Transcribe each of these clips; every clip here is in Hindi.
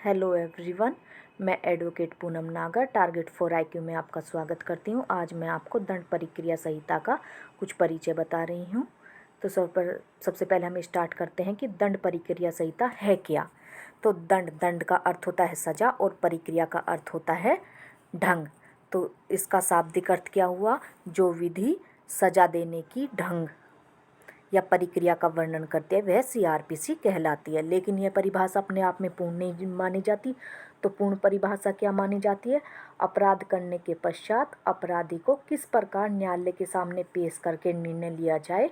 हेलो एवरीवन, मैं एडवोकेट पूनम नागर टारगेट फॉर आईक्यू में आपका स्वागत करती हूँ। आज मैं आपको दंड प्रक्रिया संहिता का कुछ परिचय बता रही हूँ। तो सबसे पहले हम स्टार्ट करते हैं कि दंड प्रक्रिया संहिता है क्या। तो दंड का अर्थ होता है सज़ा और प्रक्रिया का अर्थ होता है ढंग। तो इसका शाब्दिक अर्थ क्या हुआ? जो विधि सज़ा देने की ढंग या प्रक्रिया का वर्णन करते हैं वह सीआरपीसी कहलाती है। लेकिन यह परिभाषा अपने आप में पूर्ण नहीं मानी जाती। तो पूर्ण परिभाषा क्या मानी जाती है? अपराध करने के पश्चात अपराधी को किस प्रकार न्यायालय के सामने पेश करके निर्णय लिया जाए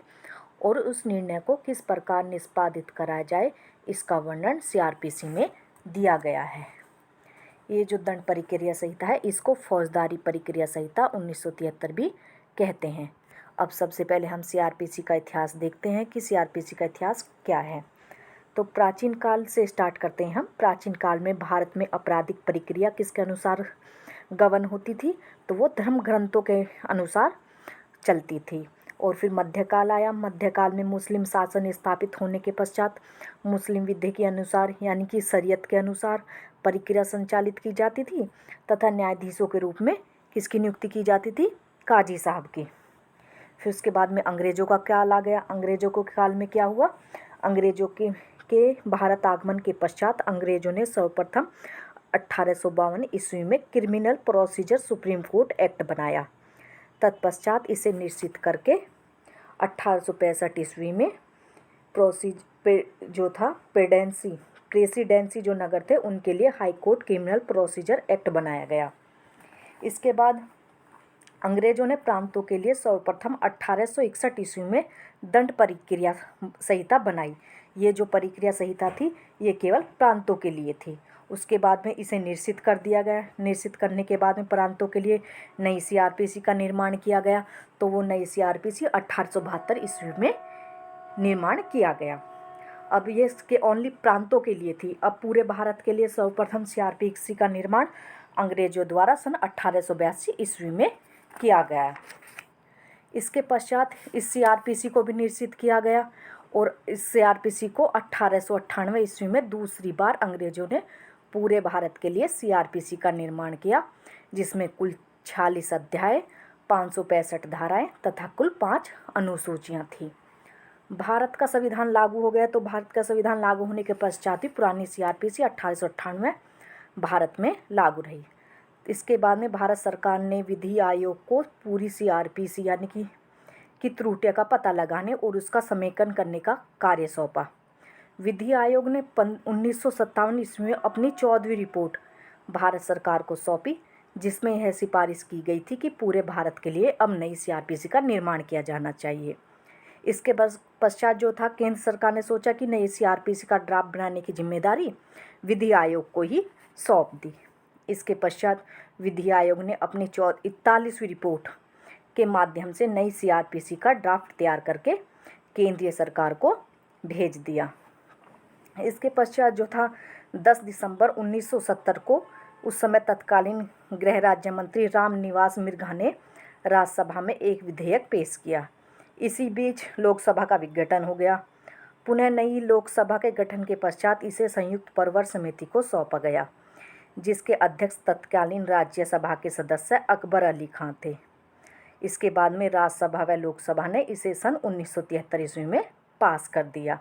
और उस निर्णय को किस प्रकार निष्पादित कराया जाए, इसका वर्णन सीआरपीसी में दिया गया है। ये जो दंड प्रक्रिया संहिता है इसको फौजदारी प्रक्रिया संहिता 1973 भी कहते हैं। अब सबसे पहले हम सीआरपीसी का इतिहास देखते हैं कि सीआरपीसी का इतिहास क्या है। तो प्राचीन काल से स्टार्ट करते हैं हम। प्राचीन काल में भारत में आपराधिक प्रक्रिया किसके अनुसार गवर्न होती थी? तो वो धर्म ग्रंथों के अनुसार चलती थी। और फिर मध्यकाल आया। मध्यकाल में मुस्लिम शासन स्थापित होने के पश्चात मुस्लिम विधि के अनुसार यानी कि शरीयत के अनुसार प्रक्रिया संचालित की जाती थी तथा न्यायाधीशों के रूप में किसकी नियुक्ति की जाती थी? काजी साहब की। फिर उसके बाद में अंग्रेज़ों का काल आ गया। अंग्रेज़ों के काल में क्या हुआ? अंग्रेज़ों के भारत आगमन के पश्चात अंग्रेज़ों ने सर्वप्रथम 1852 ईस्वी में criminal procedure supreme court act बनाया। तत्पश्चात इसे निश्चित करके 1865 ईस्वी में जो था प्रेसिडेंसी जो नगर थे उनके लिए high court criminal procedure act बनाया गया। इसके बाद अंग्रेज़ों ने प्रांतों के लिए सर्वप्रथम 1861 ईस्वी में दंड प्रक्रिया संहिता बनाई। ये जो प्रक्रिया संहिता थी ये केवल प्रांतों के लिए थी। उसके बाद में इसे निश्चित कर दिया गया। निश्चित करने के बाद में प्रांतों के लिए नई सीआरपीसी का निर्माण किया गया। तो वो नई सीआरपीसी 1872 ईस्वी में निर्माण किया गया। अब ये इसके ओनली प्रांतों के लिए थी। अब पूरे भारत के लिए सर्वप्रथम सीआरपीसी का निर्माण अंग्रेजों द्वारा सन 1882 ईस्वी में किया गया। इसके पश्चात इस सीआरपीसी को भी निश्चित किया गया और इस सीआरपीसी को 1898 ईस्वी में दूसरी बार अंग्रेजों ने पूरे भारत के लिए सीआरपीसी का निर्माण किया, जिसमें कुल 46 अध्याय, 565 धाराएं तथा कुल 5 अनुसूचियां थी। भारत का संविधान लागू हो गया। तो भारत का संविधान लागू होने के पश्चात ही पुरानी सीआरपीसी 1898 भारत में लागू रही। इसके बाद में भारत सरकार ने विधि आयोग को पूरी सीआरपीसी यानी कि त्रुटियों का पता लगाने और उसका समेकन करने का कार्य सौंपा। विधि आयोग ने 1957 ईस्वी में अपनी 14वीं रिपोर्ट भारत सरकार को सौंपी, जिसमें यह सिफारिश की गई थी कि पूरे भारत के लिए अब नई सीआरपीसी का निर्माण किया जाना चाहिए। इसके पश्चात जो था केंद्र सरकार ने सोचा कि नई सीआरपीसी का ड्राफ्ट बनाने की जिम्मेदारी विधि आयोग को ही सौंप दी। इसके पश्चात विधि आयोग ने अपनी 41वीं रिपोर्ट के माध्यम से नई सीआरपीसी का ड्राफ्ट तैयार करके केंद्रीय सरकार को भेज दिया। इसके पश्चात जो था 10 दिसंबर 1970 को उस समय तत्कालीन गृह राज्य मंत्री रामनिवास मिर्घा ने राज्यसभा में एक विधेयक पेश किया। इसी बीच लोकसभा का विघटन हो गया। पुनः नई लोकसभा के गठन के पश्चात इसे संयुक्त प्रवर समिति को सौंपा गया, जिसके अध्यक्ष तत्कालीन राज्यसभा के सदस्य अकबर अली खां थे। इसके बाद में राज्यसभा व लोकसभा ने इसे सन 1973 ईस्वी में पास कर दिया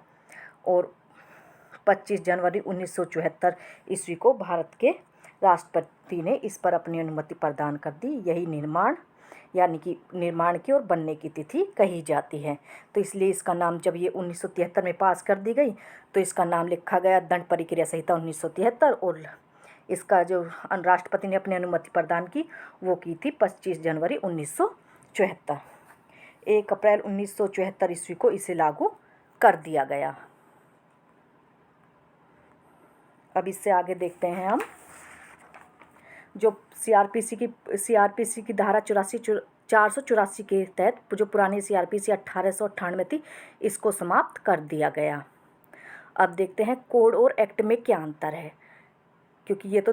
और 25 जनवरी 1974 ईस्वी को भारत के राष्ट्रपति ने इस पर अपनी अनुमति प्रदान कर दी। यही निर्माण की और बनने की तिथि कही जाती है। तो इसलिए इसका नाम, जब ये 1973 में पास कर दी गई तो इसका नाम लिखा गया दंड प्रक्रिया संहिता 1973 और इसका जो राष्ट्रपति ने अपनी अनुमति प्रदान की वो की थी 25 जनवरी 1974। 1 अप्रैल 1974 ईस्वी को इसे लागू कर दिया गया। अब इससे आगे देखते हैं हम जो सीआरपीसी की धारा 484 के तहत जो पुरानी सीआरपीसी 1898 थी इसको समाप्त कर दिया गया। अब देखते हैं कोड और एक्ट में क्या अंतर है, क्योंकि ये तो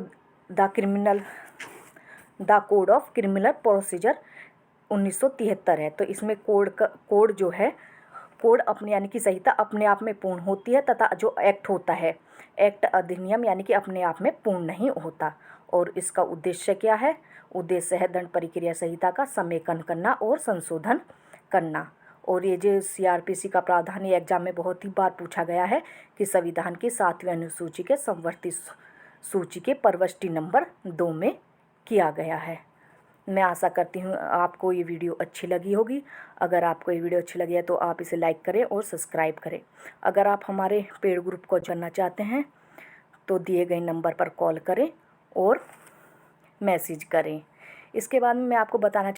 the code of criminal procedure 1973 है। तो इसमें कोड जो है, कोड अपने यानी कि संहिता अपने आप में पूर्ण होती है तथा जो एक्ट होता है एक्ट अधिनियम यानी कि अपने आप में पूर्ण नहीं होता। और इसका उद्देश्य क्या है? उद्देश्य है दंड प्रक्रिया संहिता का समेकन करना और संशोधन करना। और ये जो सीआरपीसी का प्रावधान ये एग्जाम में बहुत ही बार पूछा गया है कि संविधान की 7वीं अनुसूची के समवर्ती सूची के प्रविष्टि नंबर 2 में किया गया है। मैं आशा करती हूँ आपको ये वीडियो अच्छी लगी होगी। अगर आपको ये वीडियो अच्छी लगी है तो आप इसे लाइक करें और सब्सक्राइब करें। अगर आप हमारे पेड ग्रुप को जानना चाहते हैं तो दिए गए नंबर पर कॉल करें और मैसेज करें। इसके बाद में मैं आपको बताना